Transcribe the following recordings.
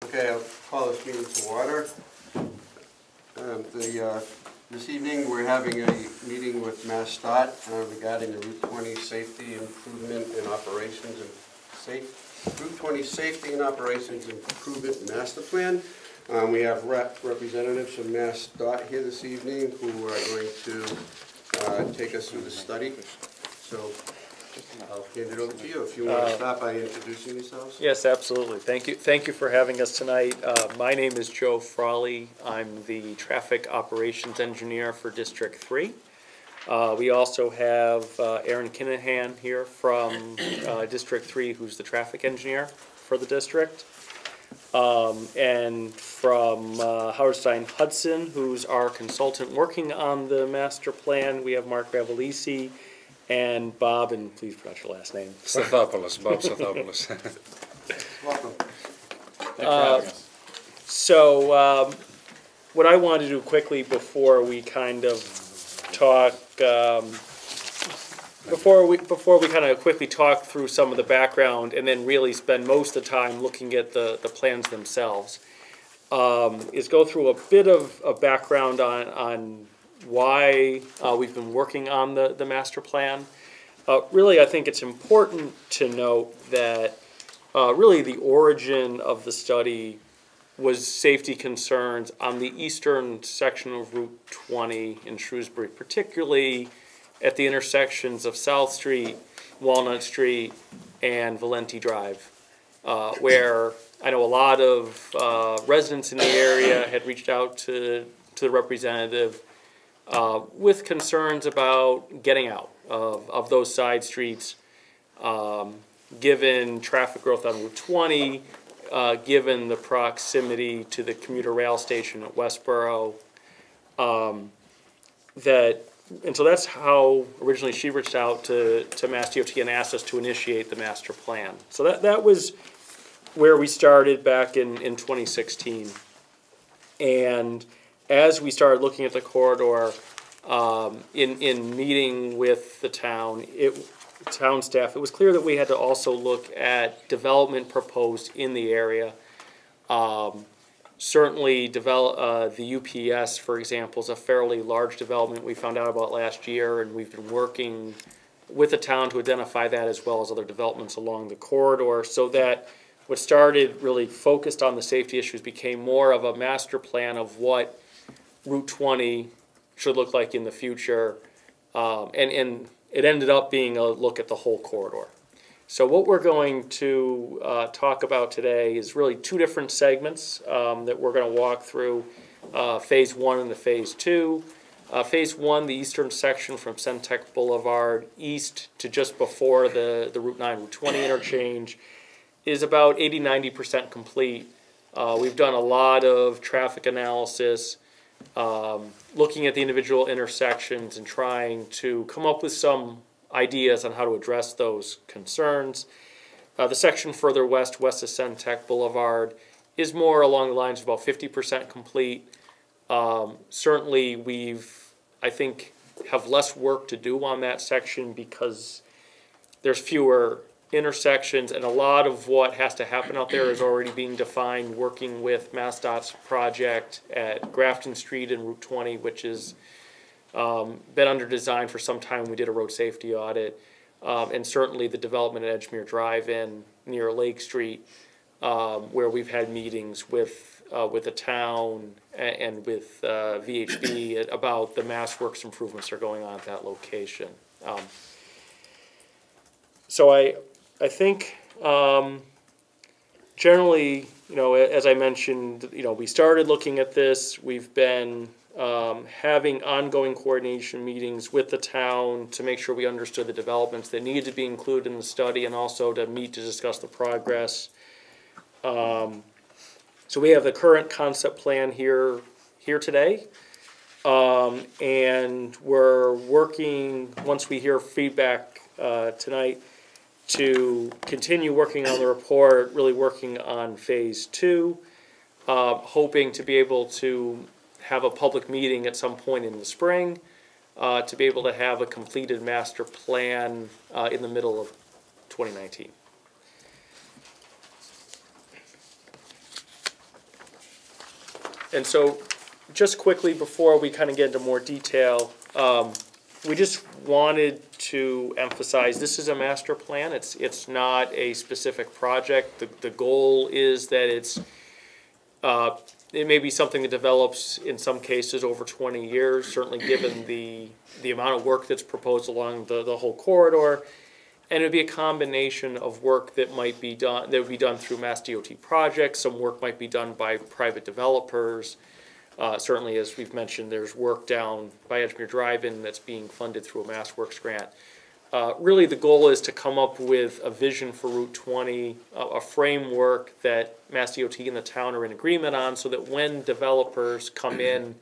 Okay, I'll call this meeting to order. This evening we're having a meeting with MassDOT regarding the Route 20 Safety Improvement and Operations Route 20 Safety and Operations Improvement Master Plan. We have representatives from MassDOT here this evening who are going to take us through the study. So I'll hand it over to you if you want to start by introducing yourselves. Yes, absolutely. Thank you for having us tonight. My name is Joe Frawley. I'm the traffic operations engineer for District 3. We also have Aaron Kinahan here from District 3, who's the traffic engineer for the district. And from Howard Stein Hudson, who's our consultant working on the master plan, we have Mark Ravelisi. And Bob, and please pronounce your last name. Sathopoulos, Bob Sathopoulos. Welcome. Thanks for having us. So, what I want to do quickly before we kind of talk, before we kind of quickly talk through some of the background, and then really spend most of the time looking at the plans themselves, is go through a bit of a background on why we've been working on the master plan. Really, I think it's important to note that really the origin of the study was safety concerns on the eastern section of Route 20 in Shrewsbury, particularly at the intersections of South Street, Walnut Street, and Valenti Drive, where I know a lot of residents in the area had reached out to the representative with concerns about getting out of those side streets, given traffic growth on Route 20, given the proximity to the commuter rail station at Westboro. And so that's how originally she reached out to MassDOT and asked us to initiate the master plan. So that was where we started back in 2016. And as we started looking at the corridor, in meeting with the town staff, it was clear that we had to also look at development proposed in the area. Certainly, the UPS, for example, is a fairly large development we found out about last year, and we've been working with the town to identify that as well as other developments along the corridor, so that what started really focused on the safety issues became more of a master plan of what Route 20 should look like in the future, and it ended up being a look at the whole corridor. So what we're going to talk about today is really two different segments that we're going to walk through, Phase 1 and the Phase 2. Phase 1, the eastern section from Centec Boulevard east to just before the Route 9, Route 20 interchange, is about 80–90% complete. We've done a lot of traffic analysis, looking at the individual intersections and trying to come up with some ideas on how to address those concerns. The section further west of Centec Boulevard, is more along the lines of about 50% complete. Certainly I think, have less work to do on that section because there's fewer intersections, and a lot of what has to happen out there is already being defined working with MassDOT's project at Grafton Street and Route 20, which has been under design for some time. We did a road safety audit, and certainly the development at Edgemere Drive-In near Lake Street, where we've had meetings with the town and with VHB about the mass works improvements that are going on at that location. So I think generally, as I mentioned, we started looking at this. We've been having ongoing coordination meetings with the town to make sure we understood the developments that needed to be included in the study, and also to meet to discuss the progress. So we have the current concept plan here today, and we're working, once we hear feedback tonight, to continue working on the report, really working on Phase 2, hoping to be able to have a public meeting at some point in the spring, to be able to have a completed master plan in the middle of 2019. And so, just quickly before we kind of get into more detail, we just wanted to emphasize this is a master plan. It's not a specific project. The goal is that it may be something that develops in some cases over 20 years, certainly given the amount of work that's proposed along the whole corridor. And it would be a combination of work that would be done through Mass DOT projects. Some work might be done by private developers. Certainly, as we've mentioned, there's work down by Edgemere Drive-In that's being funded through a MassWorks grant. Really, the goal is to come up with a vision for Route 20, a framework that Mass DOT and the town are in agreement on, so that when developers come in,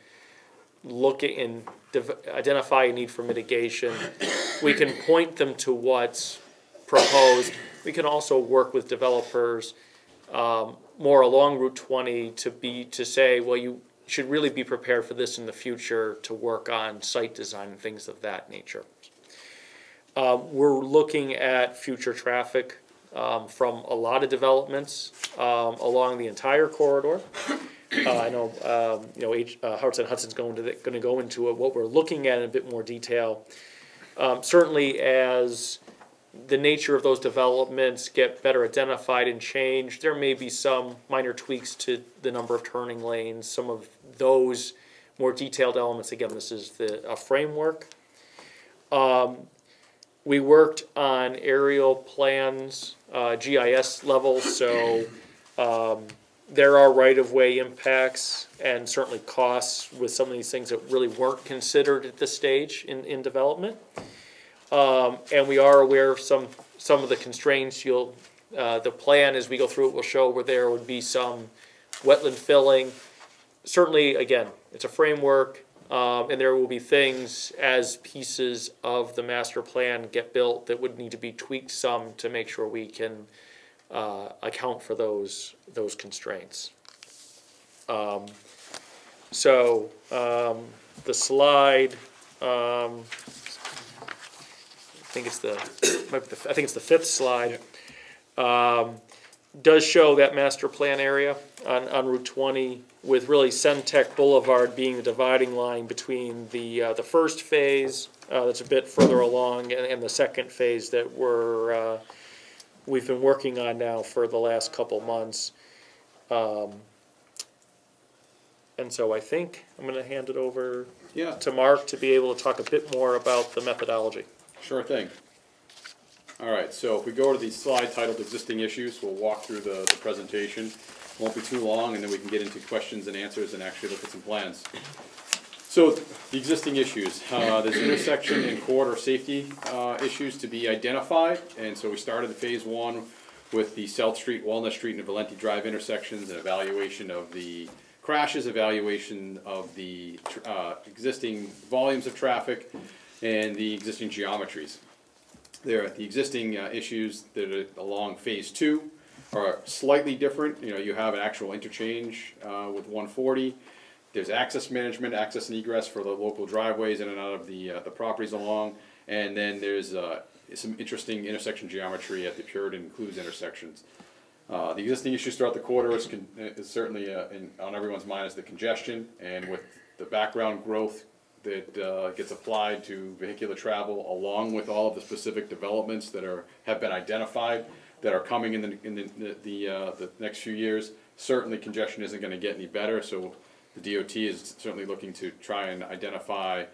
look at and identify a need for mitigation, we can point them to what's proposed. We can also work with developers more along Route 20 to say, well, you should really be prepared for this in the future, to work on site design and things of that nature. We're looking at future traffic from a lot of developments along the entire corridor. I know Howard Hudson's going to go into what we're looking at in a bit more detail. Certainly, as the nature of those developments get better identified and changed, there may be some minor tweaks to the number of turning lanes. Some of those more detailed elements. Again, this is a framework. We worked on aerial plans, GIS level, so there are right-of-way impacts and certainly costs with some of these things that really weren't considered at this stage in development. And we are aware of some of the constraints. The plan as we go through it will show where there would be some wetland filling. Certainly, again, it's a framework, and there will be things as pieces of the master plan get built that would need to be tweaked some to make sure we can account for those constraints. The slide, I think it's the fifth slide, does show that master plan area on Route 20, with really Centec Boulevard being the dividing line between the first phase that's a bit further along and the second phase that we've been working on now for the last couple months. And so I think I'm going to hand it over to Mark to be able to talk a bit more about the methodology. Sure thing. All right, so if we go to the slide titled Existing Issues, we'll walk through the presentation. Won't be too long, and then we can get into questions and answers and actually look at some plans. So the existing issues, there's intersection and corridor safety issues to be identified, and so we started phase one with the South Street, Walnut Street, and Valenti Drive intersections, and evaluation of the crashes, evaluation of the existing volumes of traffic, and the existing geometries. The existing issues that are along phase two are slightly different. You have an actual interchange with 140. There's access management, access and egress for the local driveways in and out of the properties along, and then there's some interesting intersection geometry at the Puritan and Clues intersections. The existing issues throughout the corridor is certainly on everyone's mind is the congestion, and with the background growth that gets applied to vehicular travel, along with all of the specific developments that have been identified that are coming in the next few years. Certainly, congestion isn't going to get any better. So, the DOT is certainly looking to try and identify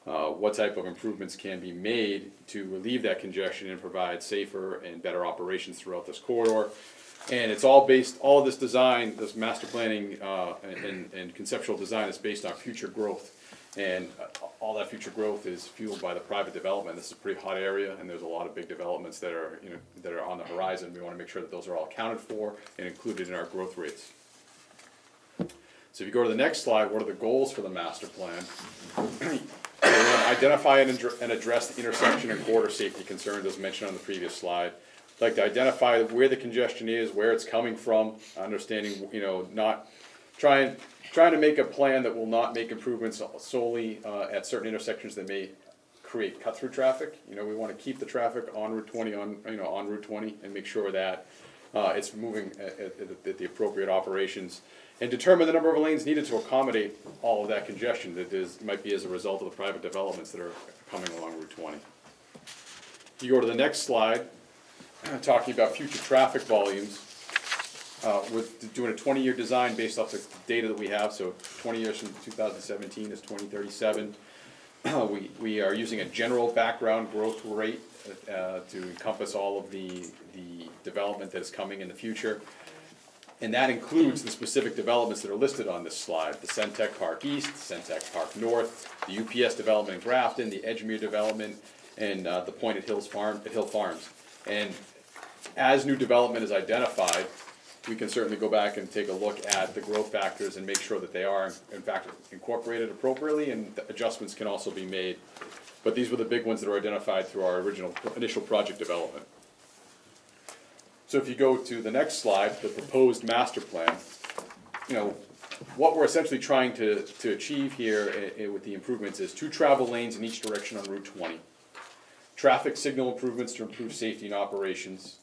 what type of improvements can be made to relieve that congestion and provide safer and better operations throughout this corridor. And it's all of this design, this master planning and conceptual design is based on future growth. And all that future growth is fueled by the private development. This is a pretty hot area, and there's a lot of big developments that are on the horizon. We want to make sure that those are all accounted for and included in our growth rates. So if you go to the next slide, what are the goals for the master plan? So we want to identify and address the intersection and corridor safety concerns as mentioned on the previous slide. I'd like to identify where the congestion is, where it's coming from, understanding, not trying to make a plan that will not make improvements solely at certain intersections that may create cut-through traffic. We want to keep the traffic on Route 20 on Route 20 and make sure that it's moving at the appropriate operations, and determine the number of lanes needed to accommodate all of that congestion that might be as a result of the private developments that are coming along Route 20. You go to the next slide, talking about future traffic volumes. We're doing a 20-year design based off the data that we have, so 20 years from 2017 is 2037. We are using a general background growth rate to encompass all of the development that is coming in the future. And that includes the specific developments that are listed on this slide: the Centec Park East, Centec Park North, the UPS development in Grafton, the Edgemere development, and the Point at Hill Farms. And as new development is identified, we can certainly go back and take a look at the growth factors and make sure that they are in fact incorporated appropriately, and adjustments can also be made. But these were the big ones that are identified through our initial project development. So if you go to the next slide, the proposed master plan, what we're essentially trying to achieve here with the improvements is 2 travel lanes in each direction on Route 20, traffic signal improvements to improve safety and operations,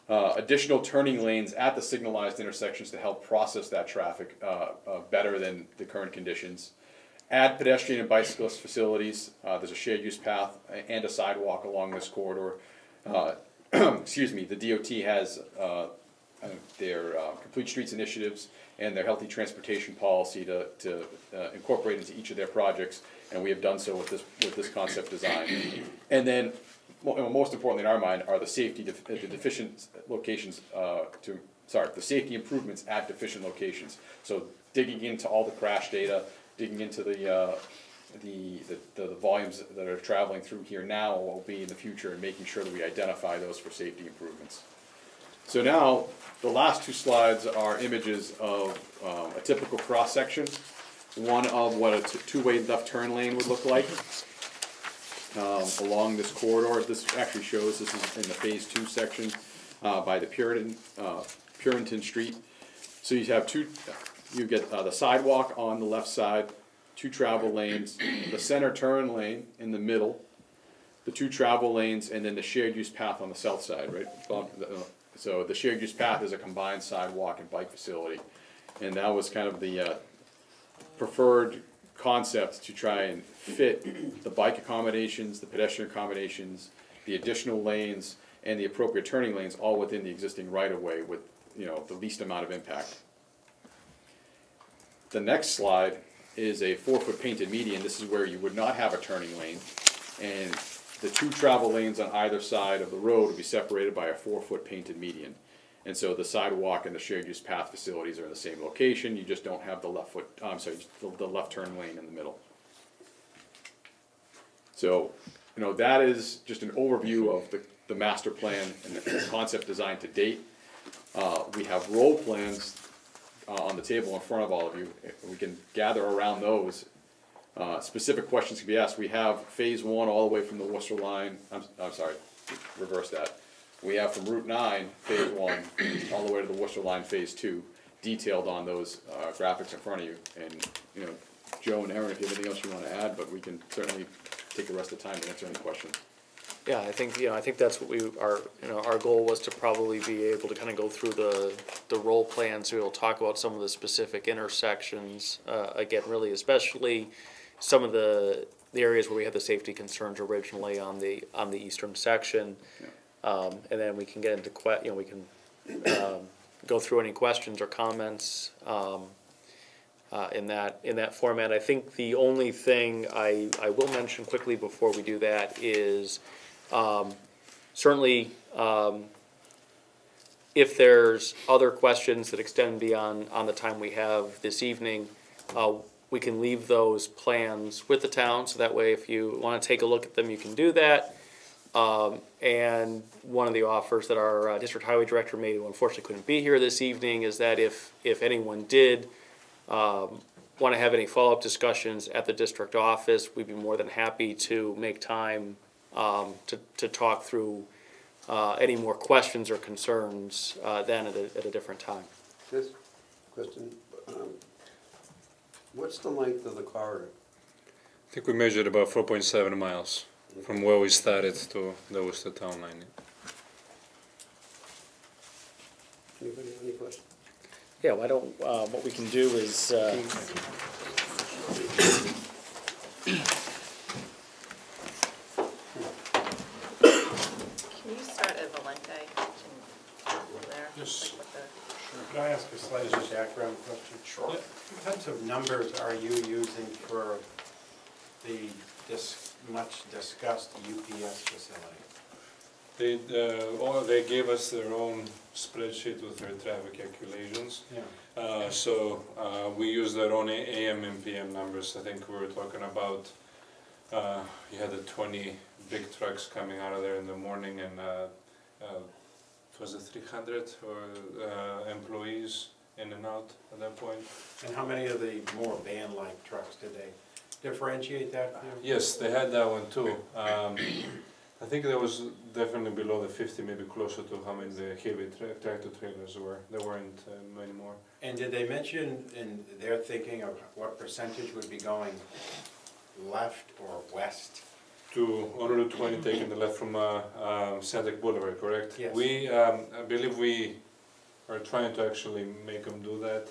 additional turning lanes at the signalized intersections to help process that traffic better than the current conditions, add pedestrian and bicyclist facilities. There's a shared use path and a sidewalk along this corridor. Excuse me, the DOT has their Complete Streets initiatives and their healthy transportation policy to incorporate into each of their projects, and we have done so with this concept design. And then, most importantly in our mind, are the safety deficient locations the safety improvements at deficient locations. So digging into all the crash data, digging into the volumes that are traveling through here now and will be in the future, and making sure that we identify those for safety improvements. So now, the last 2 slides are images of a typical cross-section, one of what a 2-way left turn lane would look like along this corridor. This actually shows, this is in the Phase 2 section by the Puritan Street. So you have you get the sidewalk on the left side, 2 travel lanes, the center turn lane in the middle, the 2 travel lanes, and then the shared use path on the south side, right? So the shared use path is a combined sidewalk and bike facility, and that was kind of the preferred concept to try and fit the bike accommodations, the pedestrian accommodations, the additional lanes, and the appropriate turning lanes all within the existing right-of-way with the least amount of impact. The next slide is a 4-foot painted median. This is where you would not have a turning lane, and the 2 travel lanes on either side of the road would be separated by a 4-foot painted median. And so the sidewalk and the shared use path facilities are in the same location. You just don't have the the left turn lane in the middle. So, that is just an overview of the master plan and the concept design to date. We have role plans on the table in front of all of you. We can gather around those. Specific questions can be asked. We have Phase 1 all the way from the Worcester line. I'm sorry, reverse that. We have from Route 9, Phase 1, all the way to the Worcester line, Phase 2, detailed on those graphics in front of you. And, Joe and Aaron, if you have anything else you want to add, but we can certainly take the rest of the time to answer any questions. Yeah, I think that's what our goal was to probably be able to kind of go through the role plans. So we'll talk about some of the specific intersections, again, really especially some of the areas where we had the safety concerns originally on the eastern section. Yeah. And then we can get into we can go through any questions or comments in that format. I think the only thing I will mention quickly before we do that is certainly if there's other questions that extend beyond the time we have this evening, we can leave those plans with the town, so that way if you want to take a look at them, you can do that. And one of the offers that our district highway director made, who unfortunately couldn't be here this evening, is that if anyone did want to have any follow-up discussions at the district office, we'd be more than happy to make time to talk through any more questions or concerns then at a different time. This question, what's the length of the corridor? I think we measured about 4.7 miles from where we started to the Worcester town line. Yeah, why don't, what we can do is, Can you start at Valente and there? Yes. Like what the- Could I ask a slightly background question? Sure. What types of numbers are you using for the much discussed UPS facility? They gave us their own spreadsheet with their traffic calculations. Yeah. So we use their own AM and PM numbers. I think we were talking about, you had the 20 big trucks coming out of there in the morning, and was it 300 or employees in and out at that point? And how many of the more van-like trucks did they differentiate that for you? Yes, they had that one too. I think that was definitely below the 50, maybe closer to how many the heavy tractor trailers were. There weren't many more. And did they mention in their thinking of what percentage would be going left or west? On Route 20, taking the left from Sandec Boulevard, correct? Yes. I believe we are trying to actually make them do that.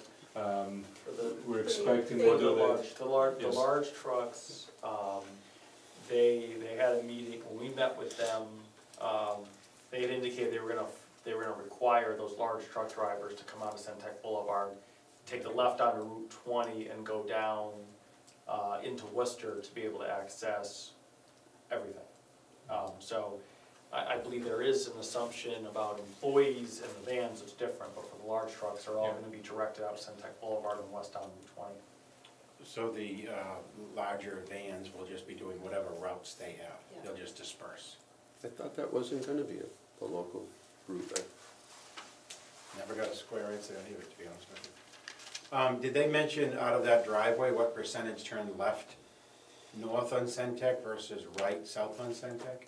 We're expecting to do that. the Yes. large trucks, they had a meeting, when we met with them, they had indicated they were gonna require those large truck drivers to come out of Centec Boulevard, take the left onto Route 20 and go down into Worcester to be able to access everything. So I believe there is an assumption about employees and the vans, it's different, but for the large trucks, they're all gonna be directed out to Centec Boulevard and west on Route 20. So the larger vans will just be doing whatever routes they have? Yeah. They'll just disperse? I thought that wasn't gonna be a local route. Never got a square answer on either, to be honest with you. Did they mention out of that driveway, what percentage turned left north on Centec versus right south on Centec?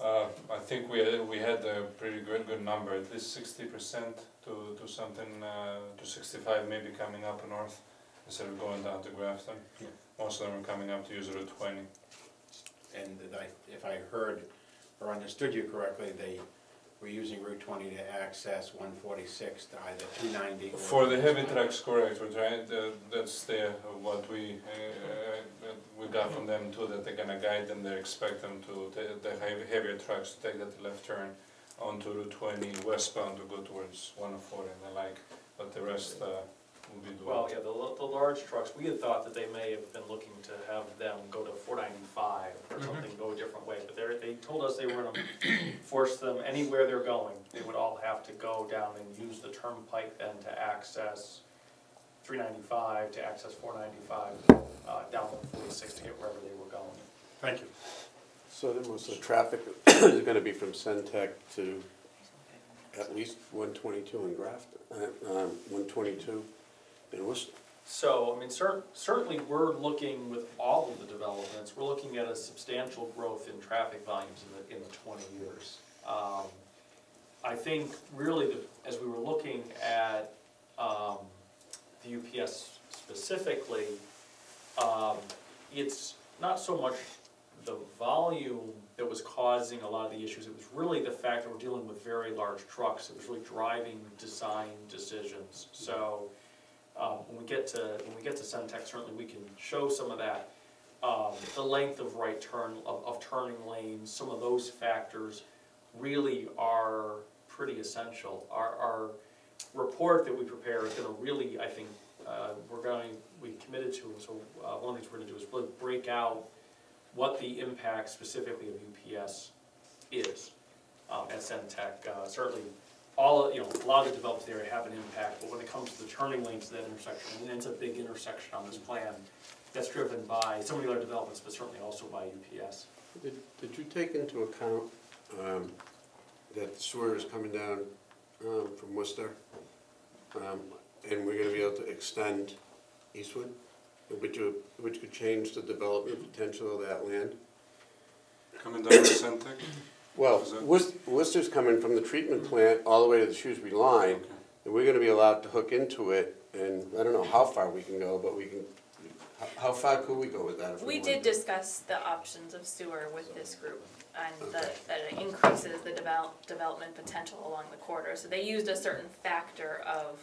I think we had a pretty good number, at least 60% to something, to 65 maybe coming up north instead of going down to Grafton. Yeah. Most of them are coming up to use Route 20. And if I heard or understood you correctly, they were using Route 20 to access 146 to either 290 or... For the heavy trucks, correct, we're trying, that's what we got from them too, that they're gonna guide them, they expect them to, the heavier trucks to take that left turn onto Route 20 westbound to go towards 104 and the like, but the rest will be doing. Well, yeah, the large trucks, we had thought that they may have been looking to have them go to 495 or something, go a different way, but they told us they were gonna force them, anywhere they're going, they would all have to go down and use the turnpike then to access 395, to access 495, down 46 to get wherever they were going. Thank you. So there was the traffic is gonna be from Centec to at least 122 in Grafton, 122 in Worcester. So, I mean, certainly we're looking with all of the developments, we're looking at a substantial growth in traffic volumes in the 20 years. I think really, as we were looking at the UPS specifically, it's not so much the volume that was causing a lot of the issues, it was really the fact that we're dealing with very large trucks, it was really driving design decisions. So, when we get to Centec, certainly we can show some of that. The length of right turn, of turning lanes, some of those factors really are pretty essential. Our report that we prepare is gonna really, I think, we committed to, so one of the things we're gonna do is really break out what the impact specifically of UPS is at Centec. Certainly, a lot of the developments there have an impact, but when it comes to the turning lanes to that intersection, and it's a big intersection on this plan, that's driven by some of the other developments, but certainly also by UPS. Did you take into account that the sewer is coming down from Worcester? And we're gonna be able to extend eastward, which could change the development potential of that land? Coming down to Centec? Well, Is that- Worcester's coming from the treatment plant all the way to the Shrewsbury line, Okay. and we're gonna be allowed to hook into it, and I don't know how far we can go, but we can, how far could we go with that if we We wanted did to? discuss the options of sewer with this group. and that it increases the development potential along the corridor. So they used a certain factor of,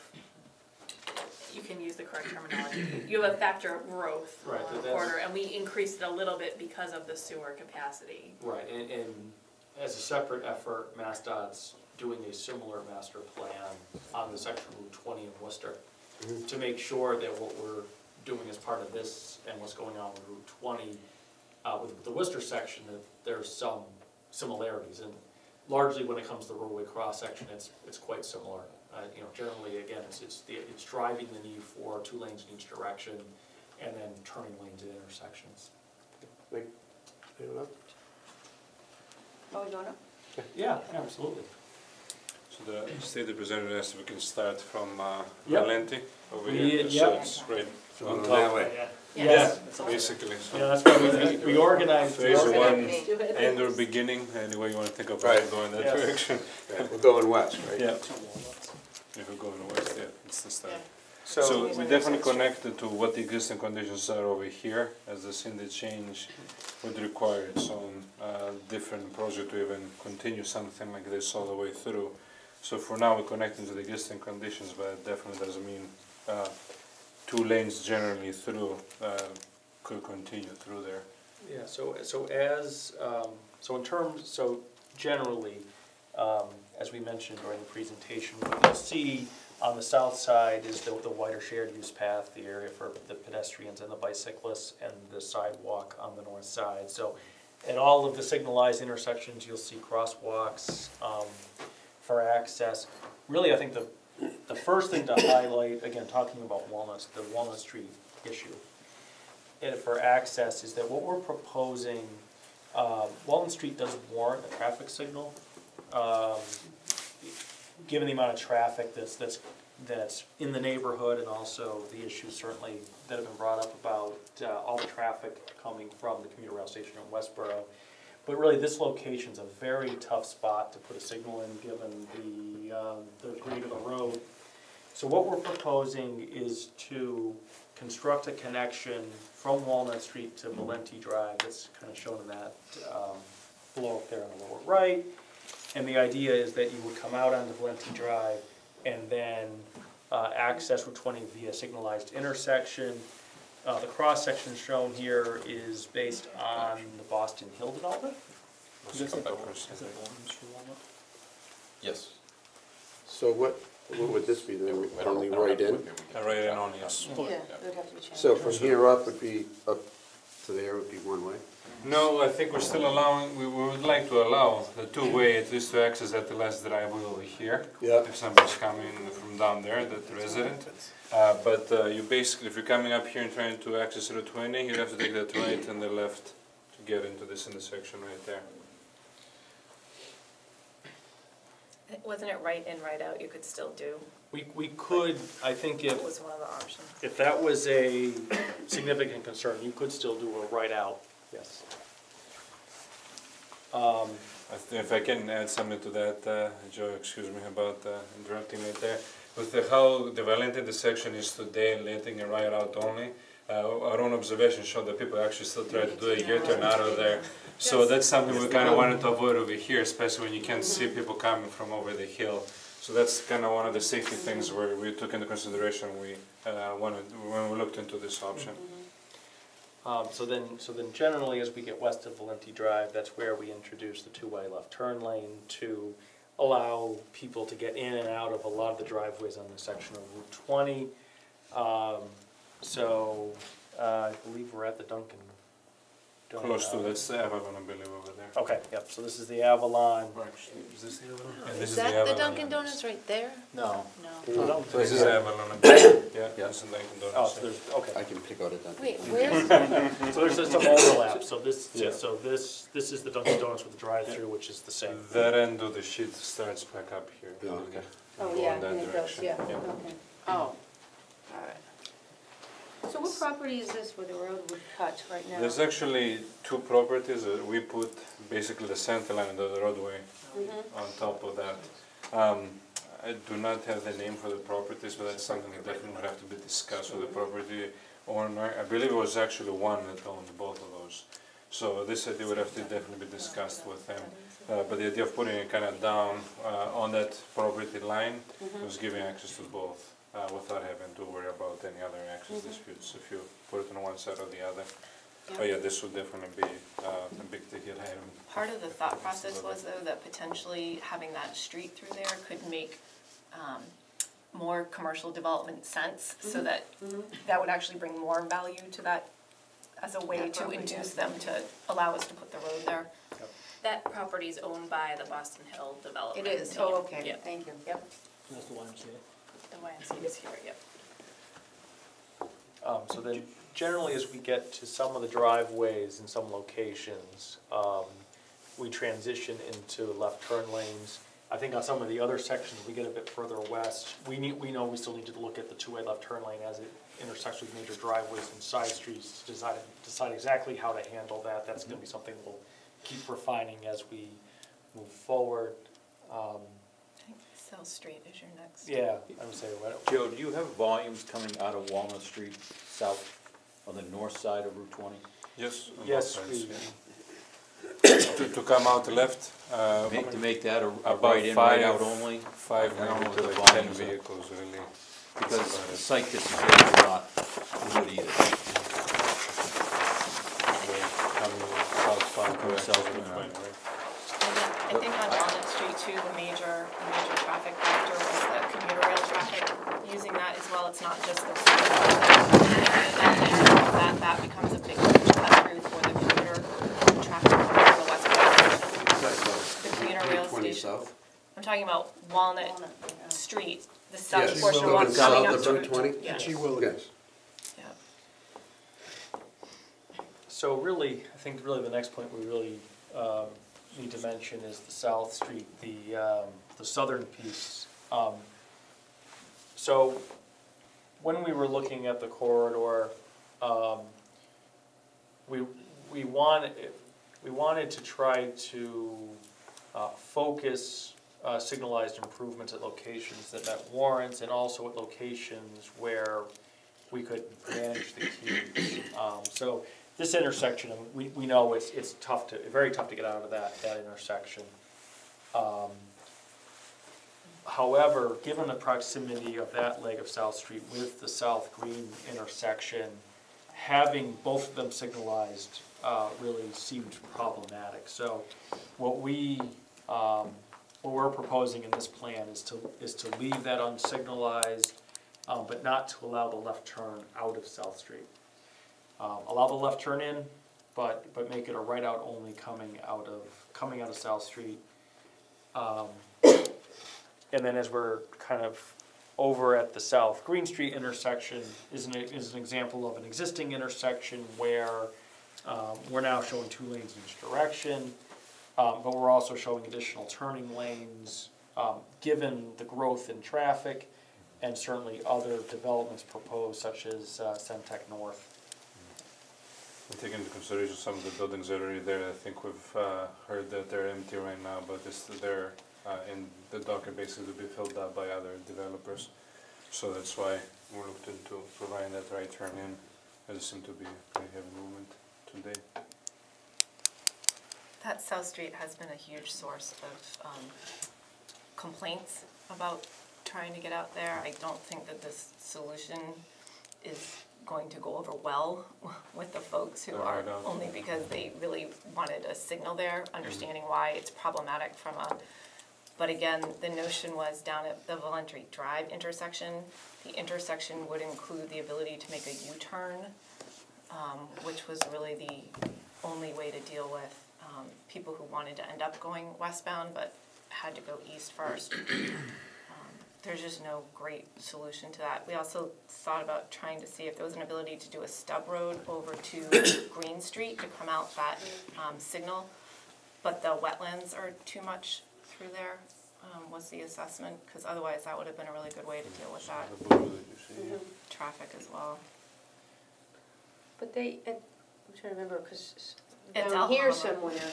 you can use the correct terminology, you have a factor of growth Right, along the that's- corridor, and we increased it a little bit because of the sewer capacity. Right, and as a separate effort, MassDOT's doing a similar master plan on the section Route 20 in Worcester to make sure that what we're doing as part of this and what's going on with Route 20, with the Worcester section, that there's some similarities. And largely when it comes to the roadway cross-section, it's quite similar. You know, generally, again, it's driving the need for 2 lanes in each direction and then turning lanes at intersections. Are we going up? Yeah, absolutely. So the state representative asked if we can start from Yep. Valenti over We- here, so yep. it's right on that top, way. Yes. basically. Yeah, So that's why we organized. phase Okay. one Do it. and or beginning, any way you want to think about Right. it, go in that Yes. direction. We're going west, right? Yeah. If we're going west, yeah, it's the start. Yeah. So we definitely connected to what the existing conditions are over here, as the Cindy change would require its own different project to even continue something like this all the way through. So for now, we're connecting to the existing conditions, but it definitely doesn't mean 2 lanes generally through could continue through there. Yeah, so generally, as we mentioned during the presentation, what you'll see on the south side is the wider shared use path, the area for the pedestrians and the bicyclists, and the sidewalk on the north side. So at all of the signalized intersections, you'll see crosswalks for access. Really, I think the first thing to highlight, again, talking about Walnut, the Walnut Street issue, and for access, is that what we're proposing, Walnut Street does warrant a traffic signal. Given the amount of traffic that's in the neighborhood, and also the issues certainly that have been brought up about all the traffic coming from the commuter rail station in Westboro. But really, this location's a very tough spot to put a signal in, given the grade of the road. So what we're proposing is to construct a connection from Walnut Street to Valenti Drive, that's kind of shown in that blow up there on the lower right. And the idea is that you would come out onto Valenti Drive and then access Route 20 via signalized intersection. The cross-section shown here is based on the Boston Hill development. Let's come back for a second. Yes. So what would this be, then only right in? Right in on, yes. Yeah, it would have to be changed. So from here up would be, up to there would be one way? No, I think we're still allowing, we would like to allow the 2-way, at least to access at the last driveway over here. Yeah. If somebody's coming from down there, that resident. But you basically, if you're coming up here and trying to access Route 20, you have to take that right and the left to get into this intersection right there. Wasn't it right in, right out, you could still do? We could, I think That was one of the options. if that was a significant concern, you could still do a right out, yes. If I can add something to that, Joe, excuse me about interrupting right there. With how the Valenti intersection is today, letting a right out only, our own observation showed that people actually still try to do a U-turn out of there. So that's something we kind of wanted to avoid over here, especially when you can't see people coming from over the hill. So that's kind of one of the safety things where we took into consideration when we looked into this option. So then generally, as we get west of Valenti Drive, that's where we introduce the 2-way left turn lane to allow people to get in and out of a lot of the driveways on this section of Route 20. I believe we're at the Dunkin'. Close to, that's the Avalon, I believe, over there. Okay, yep, so this is the Avalon. Is this the Avalon? Yeah, this Is is that the Avalon. Dunkin' Donuts right there? No. No. This is Avalon, I believe. Yeah, this is Dunkin' Oh, Donuts. so there's, okay. I can pick out a Dunkin'. Wait, where's, So there's some overlap, so Yeah. this is the Dunkin' Donuts with the drive-through, which is the same. That end of the sheet starts back up here. Oh, okay. oh, Go yeah, in that and it goes, direction. yeah, Yeah. okay. Oh, all right. So what property is this where the road would cut right now? There's actually 2 properties. We put basically the center line of the roadway on top of that. I do not have the name for the properties, but that's something that definitely would have to be discussed with the property owner. I believe it was actually one that owned both of those. So this idea would have to definitely be discussed with them. But the idea of putting it kind of down on that property line was giving access to both without having to worry about any other access disputes if you put it on one side or the other. But yeah, this would definitely be a big ticket item. Part of the thought process was though that potentially having that street through there could make more commercial development sense, so that that would actually bring more value to that as a way to induce them to allow us to put the road there. That property is owned by the Boston Hill It Development. is, team. oh, okay, Yep. thank you. Yep, That's the YMCA. the YMCA is here, yep. So then, generally, as we get to some of the driveways in some locations, we transition into left turn lanes. I think on some of the other sections, we get a bit further west. We know we still need to look at the two-way left turn lane as it intersects with major driveways and side streets to decide exactly how to handle that. That's gonna be something we'll keep refining as we move forward. I think South Street is your next. Yeah, I would say, right. Joe, do you have volumes coming out of Walnut Street south on the north side of Route 20? Yes, on both Yes, sides, we, yeah. To come out left, To make that a about right in, right out 5 only? 5 I don't maybe know to what the like 10 volumes are. vehicles really. Because the site distance there is not good either. Come southbound Come to southbound, Route 20, right? I think on Walnut Street too, the major traffic factor was the commuter rail traffic. Using that as well, it's not just the that becomes a big cut through for the commuter traffic on the west coast. The commuter rail 320 station. south. I'm talking about Walnut Walnut, yeah. Street, the south Yes, portion of going one coming up south to of Route 20? Yes. Yes. Yeah. so really, I think really the next point we really need to mention is the South Street, the southern piece. So when we were looking at the corridor, we wanted to try to focus signalized improvements at locations that met warrants, and also at locations where we could manage the queues. So this intersection, we know it's tough very tough to get out of that intersection. However, given the proximity of that leg of South Street with the South Green intersection, having both of them signalized really seemed problematic. So what we're proposing in this plan is to leave that unsignalized, but not to allow the left turn out of South Street. Allow the left turn in, but make it a right out only coming out of South Street. And then as we're kind of over at the South Green Street intersection is an example of an existing intersection where we're now showing 2 lanes in each direction, but we're also showing additional turning lanes, given the growth in traffic and certainly other developments proposed such as Centec North. And taking into consideration some of the buildings that are already there, I think we've heard that they're empty right now, but they're in the docket basically to be filled up by other developers. So that's why we're looking into providing that right turn in. There seems to be pretty heavy movement today. That South Street has been a huge source of complaints about trying to get out there. I don't think that this solution is going to go over well with the folks who are, only because they really wanted a signal there, understanding why it's problematic from a, but again, the notion was down at the Valentry Drive intersection, the intersection would include the ability to make a U-turn, which was really the only way to deal with people who wanted to end up going westbound but had to go east first. There's just no great solution to that. We also thought about trying to see if there was an ability to do a stub road over to Green Street to come out that signal, but the wetlands are too much through there, was the assessment, because otherwise that would have been a really good way to deal with that The blue that you see. traffic as well. But I'm trying to remember, because It's down here Alhambra. somewhere,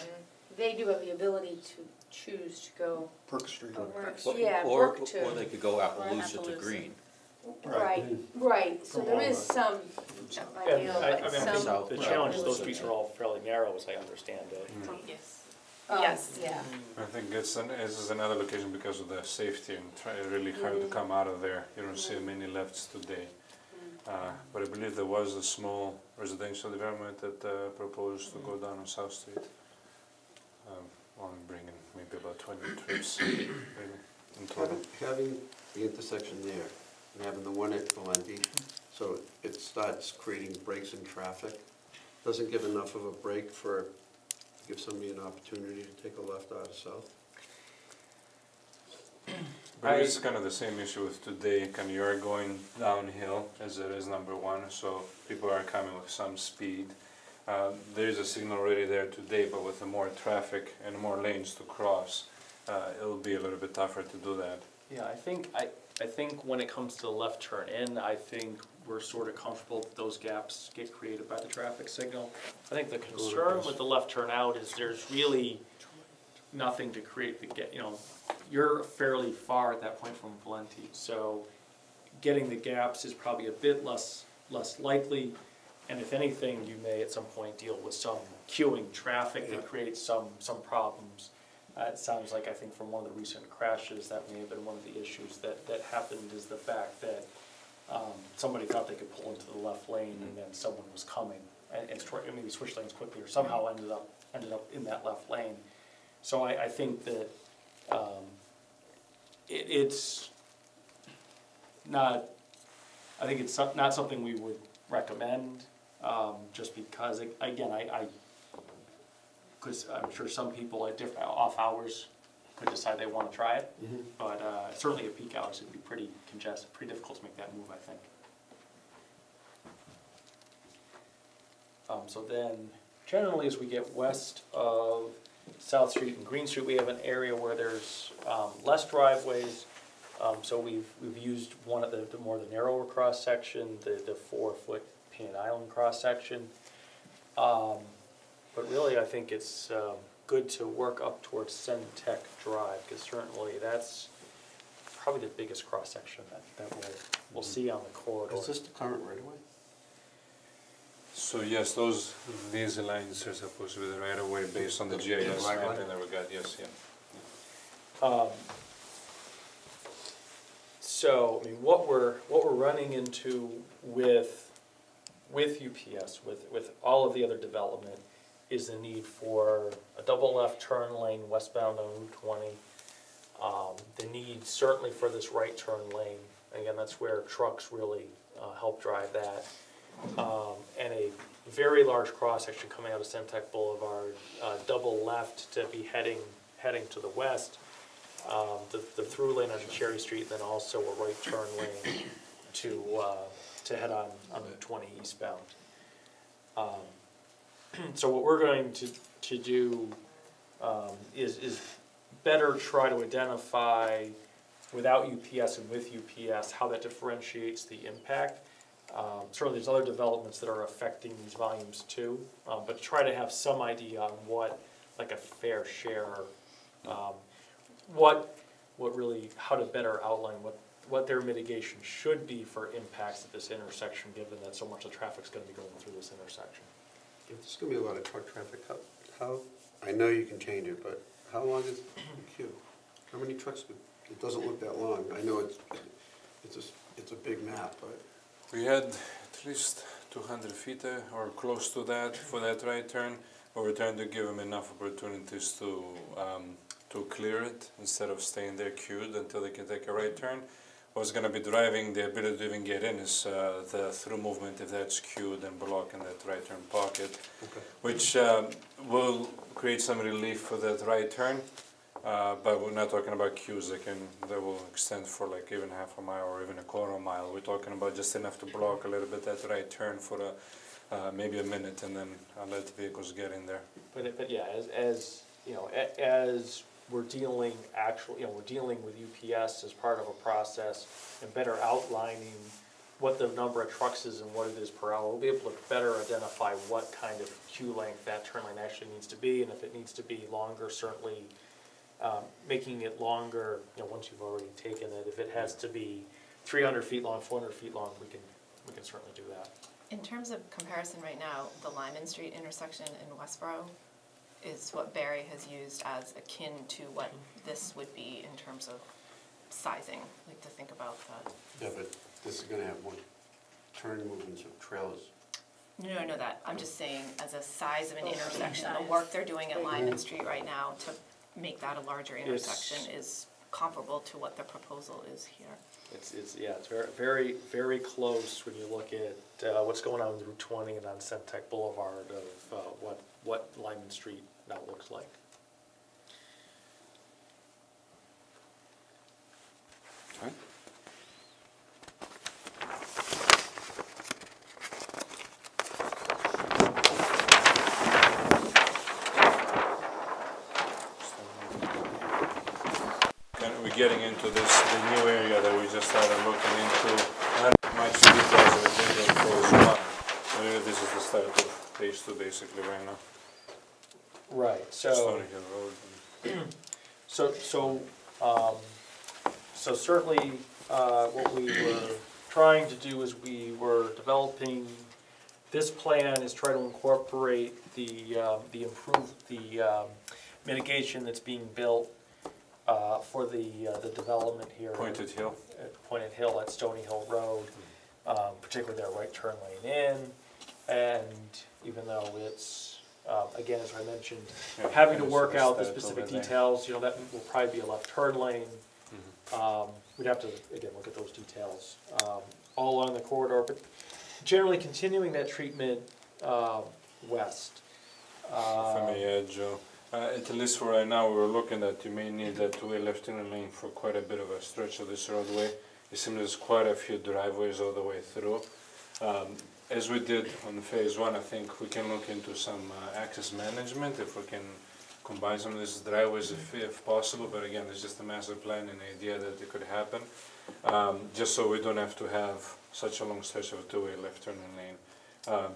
they do have the ability to choose to go. Brook Street. Yeah, Or Brook to. they could go Appaloosa to Appaloosa. Green. Right, right, so there is some And ideal, I but mean, I think some. the challenge is those streets are all fairly narrow, as I understand it. Yes. Yes. Yeah. I think this is another location because of the safety and really hard to come out of there. You don't see many lefts today. But I believe there was a small residential development that proposed to go down on South Street. Only bringing maybe about 20 trips maybe in total. Having the intersection there and having the one at Valenti, so it starts creating breaks in traffic, doesn't give enough of a break for, give somebody an opportunity to take a left out of South. But it's kind of the same issue with today, kind of you're going downhill as it is number one, so people are coming with some speed. There is a signal already there today, but with the more traffic and more lanes to cross, it'll be a little bit tougher to do that. Yeah, I think when it comes to the left turn in, I think we're sort of comfortable that those gaps get created by the traffic signal. I think the concern with the left turn out is there's really nothing to create the you know, you're fairly far at that point from Valenti, so getting the gaps is probably a bit less likely. And if anything, you may at some point deal with some queuing traffic that creates some problems. It sounds like, I think from one of the recent crashes, that may have been one of the issues that happened, is the fact that somebody thought they could pull into the left lane and then someone was coming and maybe switched lanes quickly or somehow ended up in that left lane. So I think that it's not, I think it's not something we would recommend, just because, again, because I'm sure some people at different off hours could decide they want to try it, but certainly at peak hours it'd be pretty congested, pretty difficult to make that move, I think. So then, generally as we get west of South Street and Green Street, we have an area where there's less driveways. So we've used one of the the narrower cross section, the 4-foot painted island cross section. But really, I think it's good to work up towards Centec Drive, because certainly that's probably the biggest cross section that we'll see on the corridor. Is this the current right of way? So yes, these lines are supposed to be the right of way based on the GIS right map line? that we got, yes, yeah. So, I mean, what we're running into with UPS, with all of the other development, is the need for a double left turn lane westbound on Route 20. The need certainly for this right turn lane. Again, that's where trucks really help drive that. And a very large cross section coming out of Centec Boulevard, double left to be heading to the west. The through lane on Cherry Street, and then also a right turn lane to head on Route 20 eastbound. So what we're going to do is better try to identify, without UPS and with UPS, how that differentiates the impact. Certainly there's other developments that are affecting these volumes too, but try to have some idea on what, like a fair share, how to better outline what their mitigation should be for impacts at this intersection, given that so much of the traffic's gonna be going through this intersection. If there's gonna be a lot of truck traffic, how, I know you can change it, but how long is the queue? How many trucks, it doesn't look that long. I know it's a big map, but. We had at least 200 feet or close to that for that right turn, but we're trying to give them enough opportunities to clear it instead of staying there queued until they can take a right turn. What's going to be driving the ability to even get in is the through movement, if that's queued and blocking that right turn pocket, which will create some relief for that right turn. But we're not talking about queues that will extend for like even half a mile or even a quarter mile. We're talking about just enough to block a little bit that right turn for maybe a minute, and then let the vehicles get in there. But yeah, as you know, as we're dealing with UPS as part of a process and better outlining what the number of trucks is and what it is per hour, we'll be able to better identify what kind of queue length that turn lane actually needs to be, and if it needs to be longer, certainly making it longer, once you've already taken it. If it has to be 300 feet long, 400 feet long, we can certainly do that. In terms of comparison right now, the Lyman Street intersection in Westboro is what Barry has used as akin to what this would be in terms of sizing, like to think about that. Yeah, but this is gonna have more turn movements of trailers. No, I know that, I'm just saying as a size of an intersection, the work they're doing at Lyman Street right now to make that a larger intersection is comparable to what the proposal is here. Yeah, it's very, very close when you look at what's going on with Route 20 and on Centec Boulevard of what Lyman Street now looks like. Okay. We're getting into the new area that we just started looking into. Not much details of it in phase one. This is the start of phase two basically right now. Right, Stony Hill Road. So certainly, what we were trying to do is we were developing, this plan is try to incorporate the mitigation that's being built for the development here. Pointed Hill. At Pointed Hill at Stony Hill Road, particularly their right turn lane in, and even though it's, again, as I mentioned, Yeah, having to and work it's out the that specific over there. details, you know, that will probably be a left turn lane. We'd have to, again, look at those details, all along the corridor, but generally continuing that treatment west. If I may add, Joe, at least for right now, we're looking at you may need that two-way left turn lane for quite a bit of a stretch of this roadway. It seems there's quite a few driveways all the way through. As we did on phase one, I think we can look into some access management if we can combine some of these driveways if possible, but again, it's just a master plan and idea that it could happen. Just so we don't have to have such a long stretch of a two-way left turn lane,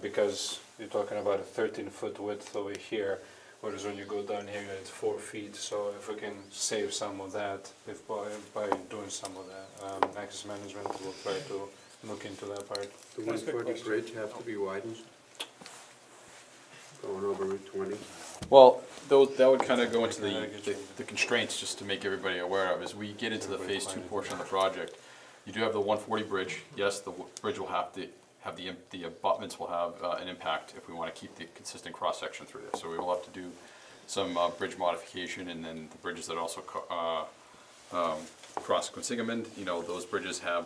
because you're talking about a 13-foot width over here, whereas when you go down here it's 4 feet. So if we can save some of that, if by doing some of that access management, we'll try to look into that part. The 140 bridge have to be widened? Going over Route 20? Well, that would kind of go into the constraints, just to make everybody aware of, as we get into the phase two portion of the project. You do have the 140 bridge. Yes, the bridge will have the abutments will have an impact if we want to keep the consistent cross-section through there. So we will have to do some bridge modification, and then the bridges that also cross Quinsigamond, you know, those bridges have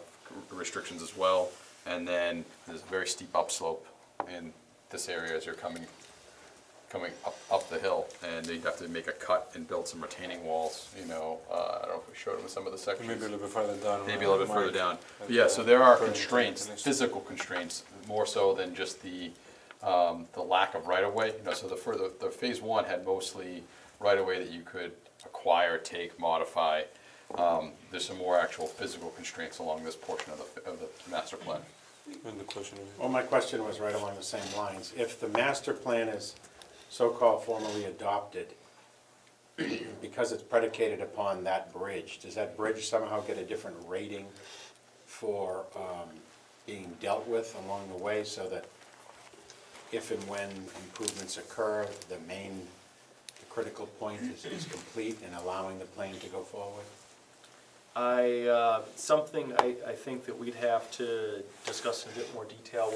restrictions as well. And then there's a very steep upslope in this area as you're coming up the hill, and you have to make a cut and build some retaining walls, you know, I don't know if we showed them some of the sections. Maybe a little bit further down. Maybe a little bit further down. But yeah, so there are constraints, physical constraints, more so than just the lack of right-of-way. You know, so the phase one had mostly right-of-way that you could acquire, take, modify. There's some more actual physical constraints along this portion of the master plan. And the question is, Well, my question was right along the same lines. If the master plan is so-called formally adopted, because it's predicated upon that bridge, does that bridge somehow get a different rating for being dealt with along the way, so that if and when improvements occur, the critical point is complete in allowing the plane to go forward? Something I think that we'd have to discuss in a bit more detail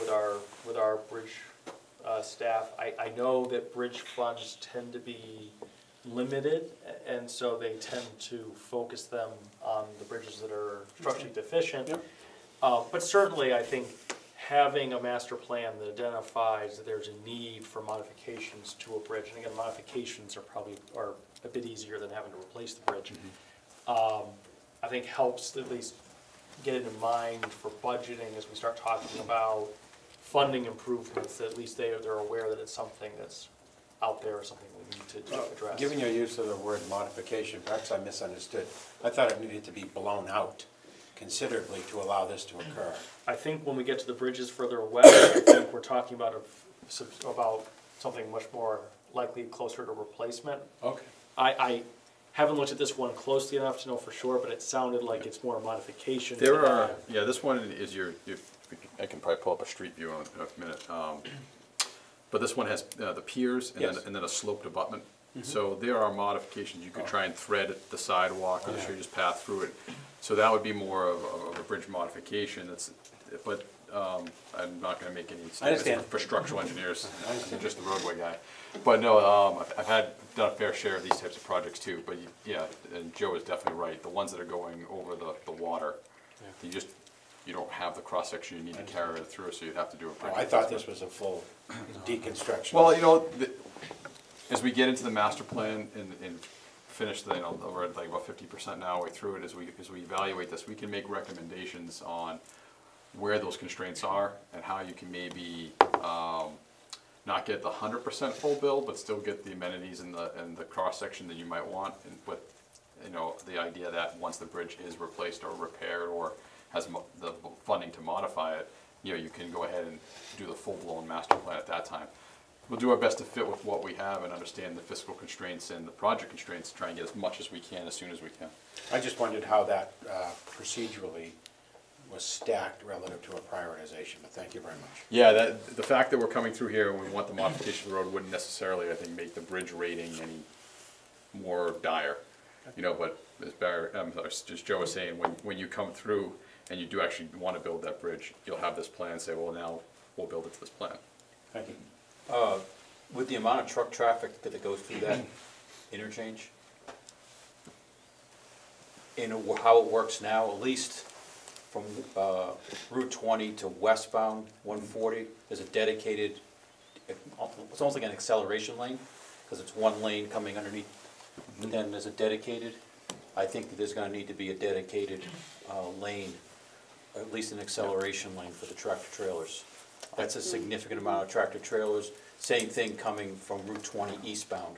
with our bridge staff. I know that bridge funds tend to be limited, and so they tend to focus them on the bridges that are structurally deficient. Yep. But certainly, I think having a master plan that identifies that there's a need for modifications to a bridge, and again, modifications are a bit easier than having to replace the bridge. I think helps at least get it in mind for budgeting as we start talking about funding improvements, that at least they're aware that it's something that's out there, or something we need to address. Given your use of the word modification, perhaps I misunderstood. I thought it needed to be blown out considerably to allow this to occur. I think when we get to the bridges further west, I think we're talking about something much more likely closer to replacement. Okay. I haven't looked at this one closely enough to know for sure, but it sounded like it's more a modification. There are, yeah, this one is I can probably pull up a street view in a minute. But this one has the piers and Yes. then a sloped abutment. So there are modifications, you could try and thread the sidewalk, or the street just path through it. So that would be more of a bridge modification, but I'm not gonna make any understand. statements for structural engineers, I'm just the roadway guy. But no, I've done a fair share of these types of projects too, but yeah, and Joe is definitely right, the ones that are going over the water, you don't have the cross-section you need to carry it through, so you'd have to do a bridge. I thought this was a full deconstruction. Well, as we get into the master plan and finish the, we're at like about 50% now way through it, as we evaluate this, we can make recommendations on where those constraints are and how you can maybe not get the 100% full bill, but still get the amenities and the cross-section that you might want, and with, the idea that once the bridge is replaced or repaired or has the funding to modify it, you can go ahead and do the full-blown master plan at that time. We'll do our best to fit with what we have and understand the fiscal constraints and the project constraints, try and get as much as we can, as soon as we can. I just wondered how that procedurally was stacked relative to a prioritization, but thank you very much. Yeah, the fact that we're coming through here and we want the modification of the road wouldn't necessarily, I think, make the bridge rating any more dire. But as Joe was saying, when you come through and you do actually want to build that bridge, you'll have this plan and say, well, now we'll build it to this plan. Thank you. With the amount of truck traffic that goes through that interchange, and how it works now, at least from Route 20 to westbound 140, there's a dedicated, it's almost like an acceleration lane, because it's one lane coming underneath, and then there's a dedicated. I think that there's gonna need to be a dedicated lane, at least an acceleration lane for the tractor trailers. That's a significant amount of tractor trailers. Same thing coming from Route 20 eastbound.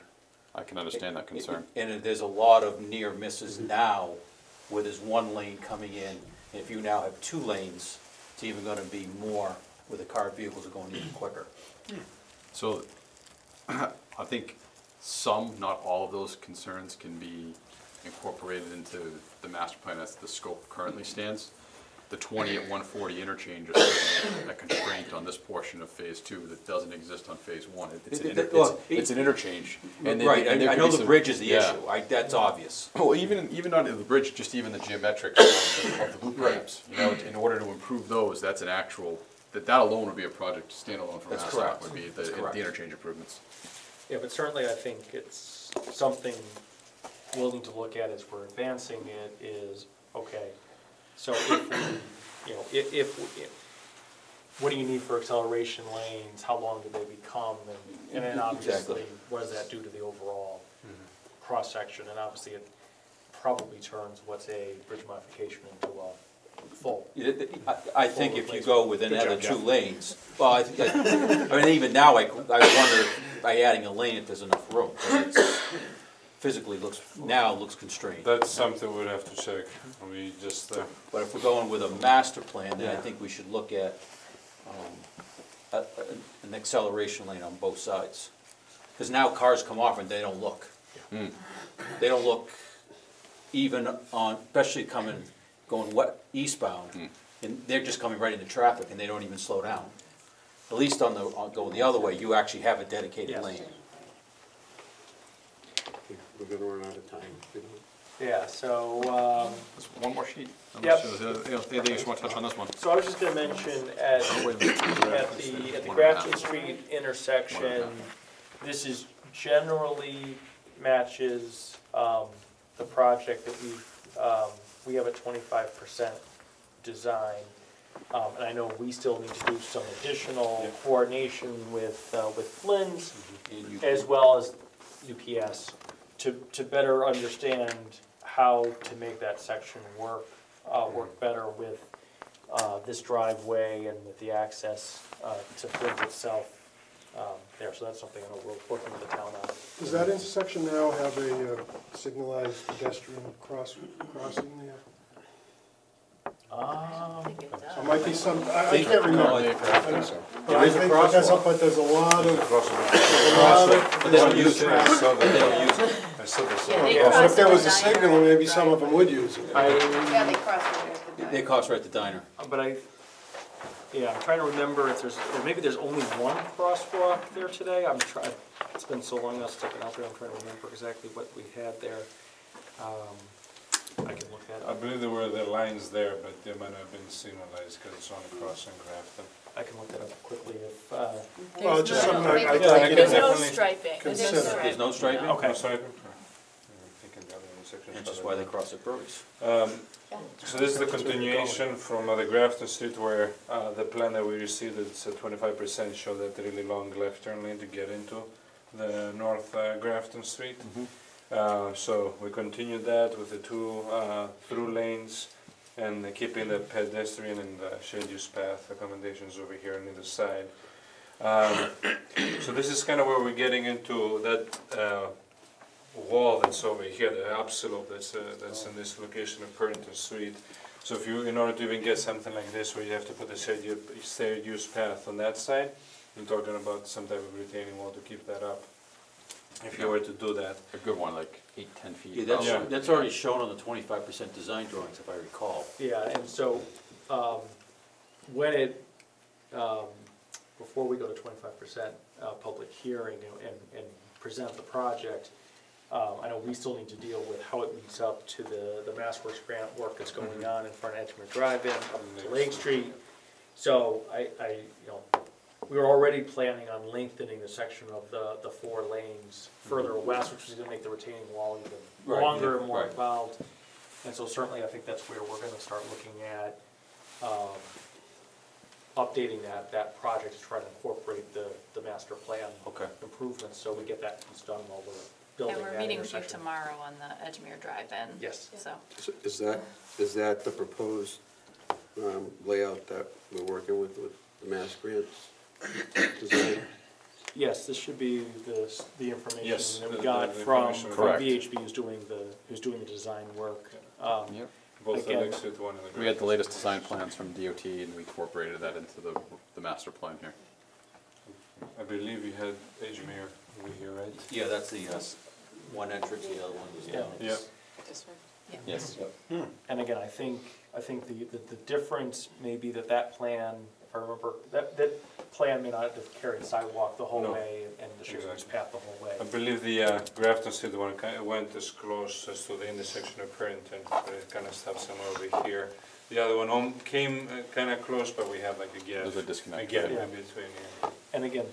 I can understand that concern. And there's a lot of near misses now where there's one lane coming in. And if you now have two lanes, it's even gonna be more where the car vehicles are going even quicker. So I think some, not all of those concerns can be incorporated into the master plan as the scope currently stands. The 20 at 140 interchange is certainly a constraint on this portion of phase 2 that doesn't exist on phase 1. It's an interchange. And Right, and there I could know be the some- bridge is the yeah. issue, that's obvious. Well, even not the bridge, just even the geometrics of the loop ramps. In order to improve those, that's an actual, that alone would be a project standalone from That's MassDOT, correct. would be That's correct. the interchange improvements. Yeah, but certainly I think it's something we'll need to look at as we're advancing it is, okay, so what do you need for acceleration lanes, how long do they become, and then obviously, Exactly. what does that do to the overall cross-section, and obviously it probably turns what's a bridge modification into a full. I think if you go with another Good job, two lanes, well, I mean, even now, I wonder if by adding a lane if there's enough room. 'Cause it's physically looks constrained. That's something we'd have to check. We just, But if we're going with a master plan, then I Yeah. think we should look at an acceleration lane on both sides. Because now cars come off and they don't look. They don't look even on, especially going eastbound, and they're just coming right into traffic and they don't even slow down. At least going the other way, you actually have a dedicated Yes. lane. We're gonna run out of time. Yeah, so, There's one more sheet. Yep. Anything you just want to touch on this one? so I was just gonna mention at the Grafton Street intersection, this is generally matches, the project that we have a 25% design. And I know we still need to do some additional coordination with Flynn's as well as UPS to better understand how to make that section work better with this driveway and with the access to Flynn's itself there. So that's something I know we're working with the town on. Does that intersection now have a signalized pedestrian crossing there? There might be some, I can't remember. There is a But there's a lot of, But they don't use it. I saw that. Yeah, if there was a signal, maybe some of them would use it. Yeah, they cross right at the They cost right at the diner. But Yeah, I'm trying to remember if there's, or maybe there's only one crosswalk there today. I'm trying, it's been so long since I've been out there, I'm trying to remember exactly what we had there. I can look that I up. believe there were the lines there, but they might have been signalized because it's on a crossing Grafton. I can look that up quickly if, Well, it's just something I Yeah, I think can There's no definitely striping. There's no consider. striping. There's no striping? No. Okay. No striping? I'm thinking the other intersections That's just are why they there. cross at Breweries. So this is the continuation from the Grafton Street where the plan that we received, it's a 25% show that really long left turn lane to get into the North Grafton Street. So we continued that with the two through lanes and keeping the pedestrian and the shared use path accommodations over here on either side. So this is kind of where we're getting into that wall that's over here, the upslope that's in this location of Purrington Street. So if you, in order to even get something like this where you have to put a shared use path on that side, you're talking about some type of retaining wall to keep that up. If you were to do that. A good one, like 8-10 feet. Yeah, that's, Yeah. that's already shown on the 25% design drawings, if I recall. yeah, and so, when it, before we go to 25% public hearing and present the project, I know we still need to deal with how it meets up to the MassWorks grant work that's going on in front of Edgemere Drive-In, up to Lake Street. So we were already planning on lengthening the section of the 4 lanes further west, which is gonna make the retaining wall even Right, longer yeah, and more right. involved. And so certainly I think that's where we're gonna start looking at, updating that project to try to incorporate the master plan Okay. improvements, so we get that piece done while we're building And that we're meeting with you intersection. tomorrow on the Edgemere Drive-In. Yes. So, So is that the proposed layout that we're working with the Mass Grants design? Yes, this should be the information Yes, that we the got from information. Correct. VHB who's doing the design work. Yep. Both the Again, Lake Street one and the We had the Grafton. latest design plans from DOT and we incorporated that into the master plan here. I believe you had Edgemere over here, right? Yeah, that's the one entrance, the other one was Yeah. down. Yeah. This one? Yes. And again, I think the difference may be that plan, if I remember, that plan may not have carried sidewalk the whole No. way and the shared use Exactly. path the whole way. I believe the Grafton Street one went as close as to the intersection of Purrington, but it kind of stopped somewhere over here. The other one came kind of close, but we had like a gap. There's a disconnect. A gap Yeah. in between here. And again,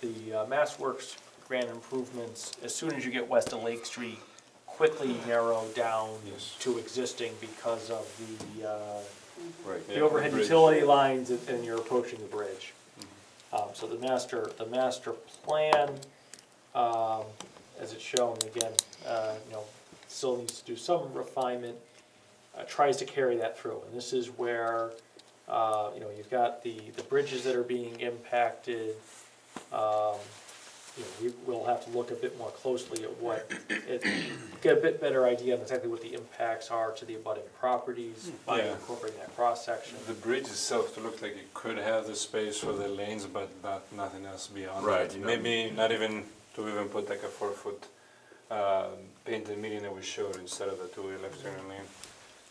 the MassWorks grant improvements, as soon as you get west of Lake Street, quickly narrow down Yes. to existing because of Right. the Yeah, overhead bridge. utility lines and you're approaching the bridge. So the master plan, as it's shown, again, still needs to do some refinement, tries to carry that through. And this is where, you've got the bridges that are being impacted. We will have to look a bit more closely at get a bit better idea on exactly what the impacts are to the abutting properties by Yeah. incorporating that cross-section. The bridge itself looked like it could have the space for the lanes, but nothing else beyond Right, that. you know. Maybe not even to even put like a 4-foot painted median that we showed instead of the two-way left turn lane.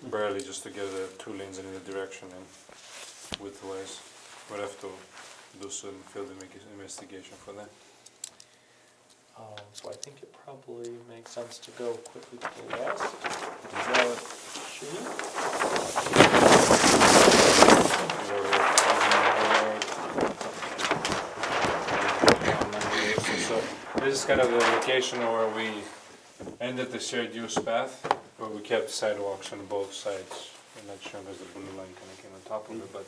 Barely just to get the 2 lanes in either direction and width-wise. We'll have to do some field investigation for that. So I think it probably makes sense to go quickly to the west. So this is kind of the location where we ended the shared use path, where we kept sidewalks on both sides. I'm not sure there's the blue line kind of came on top of it, but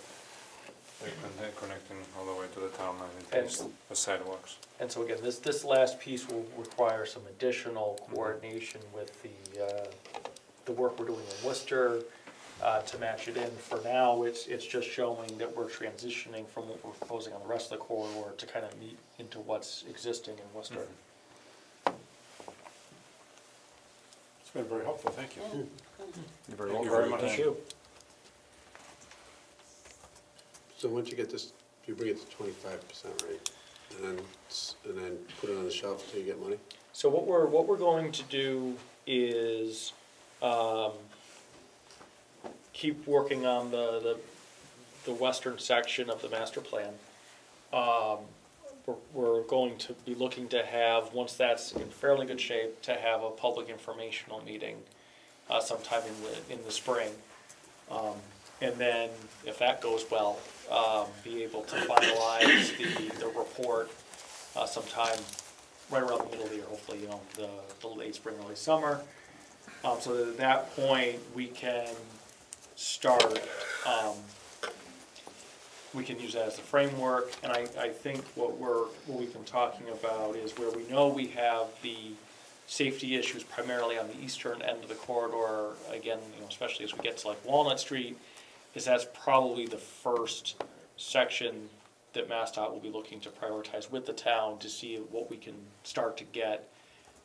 they're connecting all the way to the town line in terms of sidewalks. And so again, this last piece will require some additional coordination with the work we're doing in Worcester to match it in. For now, it's just showing that we're transitioning from what we're proposing on the rest of the corridor to kind of meet into what's existing in Worcester. It's been very helpful, thank you. You're very Thank you welcome. very much. Thank you. So once you get this, you bring it to 25%, right? And then put it on the shelf until you get money? So what we're going to do is keep working on the the western section of the master plan. We're going to be looking to have, once that's in fairly good shape, to have a public informational meeting sometime in the spring. And then, if that goes well, be able to finalize the report sometime right around the middle of the year, hopefully, the late spring, early summer. So that at that point, we can start, we can use that as a framework, and I think what we've been talking about is where we know we have the safety issues primarily on the eastern end of the corridor, again, especially as we get to like Walnut Street, is that's probably the first section that MassDOT will be looking to prioritize with the town to see what we can start to get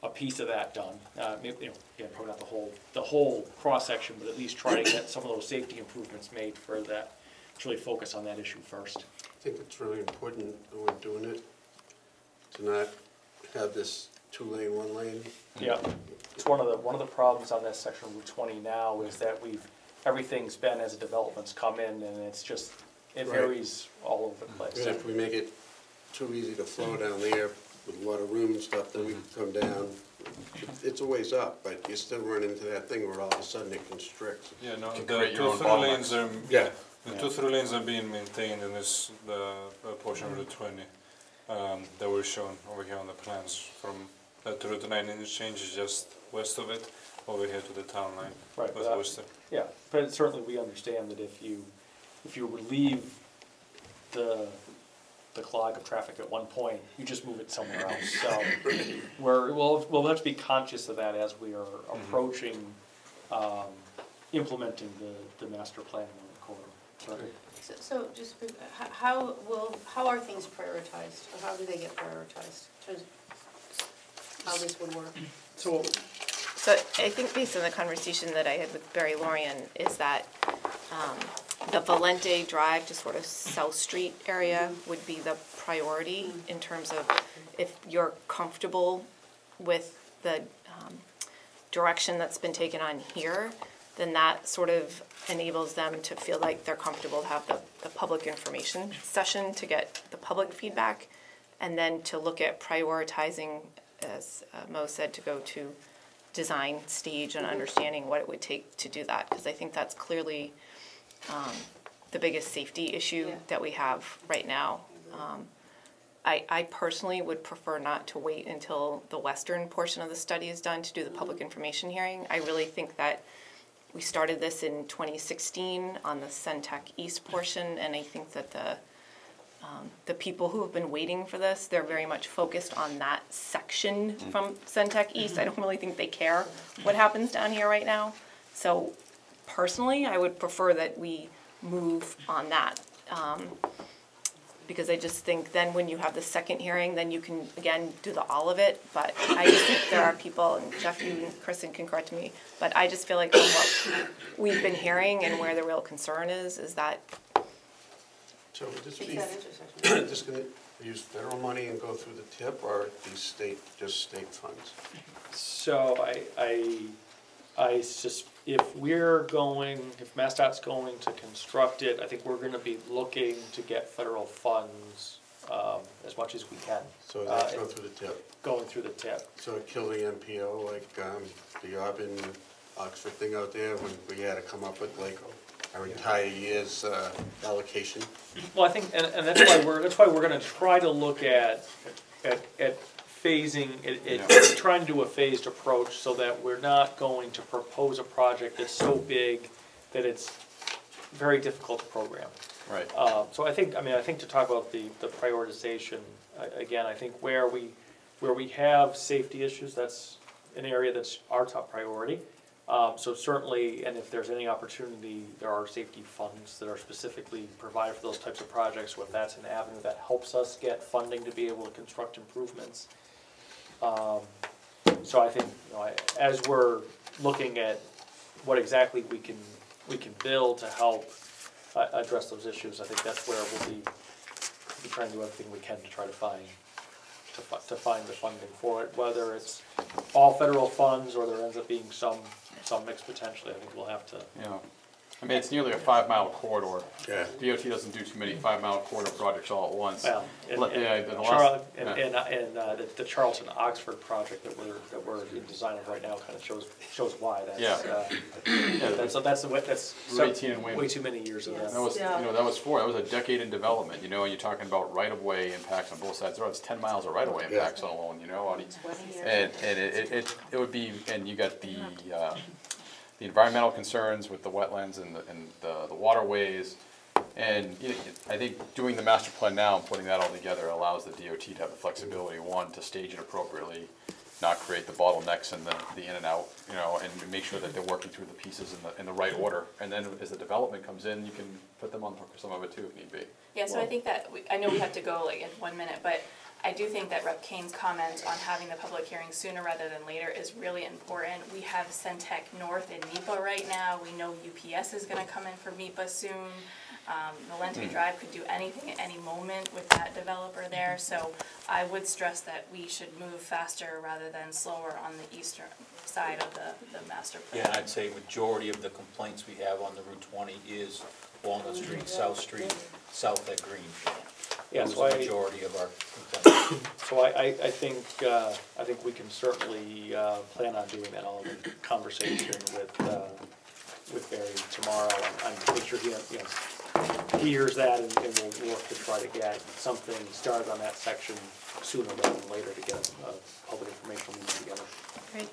a piece of that done. Again, probably not the whole cross-section, but at least try to get some of those safety improvements made for that, to really focus on that issue first. I think it's really important when we're doing it, to not have this 2-lane, 1-lane. Yeah, it's one of the problems on this section of Route 20 now is that everything's been as developments come in, and it's just, it varies all over the place. And if we make it too easy to flow down there with a lot of room and stuff, then we can come down. It's a ways up, but you still run into that thing where all of a sudden it constricts. Yeah, no, can the create your own 2-3 lanes bottlenecks. are, Yeah. the 2-3 lanes are being maintained in this, the portion of Route 20 that were shown over here on the plans from the Route 9 interchange is just west of it, over here to the town line. Right, With but Worcester. yeah, but certainly we understand that if you relieve the clog of traffic at one point, you just move it somewhere else. So we'll have to be conscious of that as we are approaching implementing the master plan on the corridor. So just, how are things prioritized, or how do they get prioritized? In terms of how this would work? So I think based on the conversation that I had with Barry Lorian is that the Valente Drive to sort of South Street area would be the priority in terms of if you're comfortable with the direction that's been taken on here, then that sort of enables them to feel like they're comfortable to have the public information session to get the public feedback, and then to look at prioritizing, as Mo said, to go to design stage and understanding what it would take to do that, because I think that's clearly the biggest safety issue that we have right now. I personally would prefer not to wait until the western portion of the study is done to do the public information hearing. I really think that we started this in 2016 on the Centec East portion, and I think that the people who have been waiting for this, they're very much focused on that section from Centec East. I don't really think they care what happens down here right now. So personally, I would prefer that we move on that. Because I just think then when you have the second hearing, then you can, again, do all of it. But I just think there are people, and Jeff, you and Kristen can correct me, but I just feel like from what we've been hearing and where the real concern is that. So would this Fix be, that intersection. just gonna use federal money and go through the tip, or these state funds? So if MassDOT's going to construct it, I think we're gonna be looking to get federal funds, as much as we can. So that's go through the tip. Going through the tip. So it kill the MPO, like, the Auburn, Oxford thing out there, when we had to come up with like our entire year's, allocation? Well, I think, and that's why we're gonna try to look at phasing, trying to do a phased approach so that we're not going to propose a project that's so big that it's very difficult to program. Right. So I think to talk about the prioritization, again, I think where we have safety issues, that's an area that's our top priority. So certainly, and if there's any opportunity, there are safety funds that are specifically provided for those types of projects. So if that's an avenue that helps us get funding to be able to construct improvements. So I think, as we're looking at what exactly we can build to help address those issues, I think that's where we'll be trying to do everything we can to try to find the funding for it, whether it's all federal funds or there ends up being some mix potentially. I think we'll have to. Yeah. I mean, it's nearly a 5-mile corridor. Yeah. DOT doesn't do too many 5-mile corridor projects all at once. Well, and, Let the- and the last- Charl- yeah. the Charlton Oxford project that we're in design of right now kind of shows why. That's, Yeah. that's Route 18 and Weymouth. way too many years of That that. was, that was a decade in development, you know, and you're talking about right-of-way impacts on both sides of the road. It's 10 miles of right-of-way impacts alone, you know, and it would be, and you got the environmental concerns with the wetlands and the waterways. And I think doing the master plan now and putting that all together allows the DOT to have the flexibility, one, to stage it appropriately, not create the bottlenecks and the in and out, you know, and make sure that they're working through the pieces in the right order. And then as the development comes in, you can put them on some of it too if need be. Yeah, so I think that, I know we have to go like in 1 minute, but I do think that Rep. Kane's comment on having the public hearing sooner rather than later is really important. We have Centec North in MIPA right now. We know UPS is gonna come in for MIPA soon. Valente Drive could do anything at any moment with that developer there. So I would stress that we should move faster rather than slower on the eastern side of the master plan. Yeah, and I'd say majority of the complaints we have on the Route 20 is Walnut Street, South Street, south at Green. Yeah, Those so are the majority of our complaints. So I think we can certainly plan on doing that. I'll have a conversation with Barry tomorrow and make sure he hears that and we'll work to try to get something started on that section sooner rather than later to get a public informational meeting together. Great,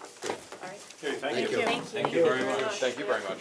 all right. Okay, thank you. Thank you. Thank you very much. Thank you very much.